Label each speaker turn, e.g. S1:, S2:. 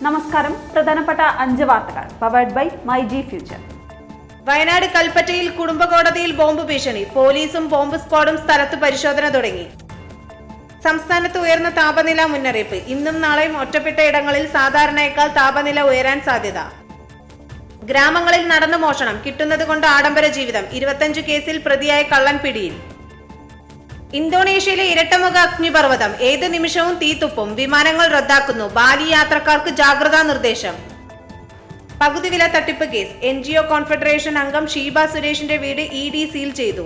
S1: നമസ്കാരം. പ്രധാനപ്പെട്ട 5 വാർത്തകൾ powered by myG future.
S2: Wayanad കൽപ്പറ്റയിൽ കുടുംബകോടതിയിൽ ബോംബ് ഭീഷണി. പോലീസും ബോംബ് സ്ക്വാഡും സ്ഥലത്ത് പരിശോധന തുടങ്ങി. സംസ്ഥാനത്ത് ഉയർന്ന താപനില മുന്നറിയിപ്പ്. ഇന്നും നാളെയും ഒറ്റപ്പെട്ട ഇടങ്ങളിൽ സാധാരണയേക്കാൾ താപനില ഉയരാൻ സാധ്യത. ഗ്രാമങ്ങളിൽ നടന്നു മോഷണം. കിട്ടുന്നത് കൊണ്ട് ആഡംബര ജീവിതം. 25 കേസിൽ പ്രതിയായ കള്ളൻ പിടിയിൽ. ഇന്തോനേഷ്യയിലെ ഇരട്ടമുഖ അഗ്നിപർവ്വതം. ഏത് നിമിഷവും തീത്തുപ്പും. വിമാനങ്ങൾ റദ്ദാക്കുന്നു. ബാലി യാത്രക്കാർക്ക് ജാഗ്രതാ നിർദ്ദേശം. പകുതി വില തട്ടിപ്പ് കേസ്. NGO കോൺഫെഡറേഷൻ അംഗം ഷീബ സുരേഷിന്റെ വീട് ED സീൽ ചെയ്തു.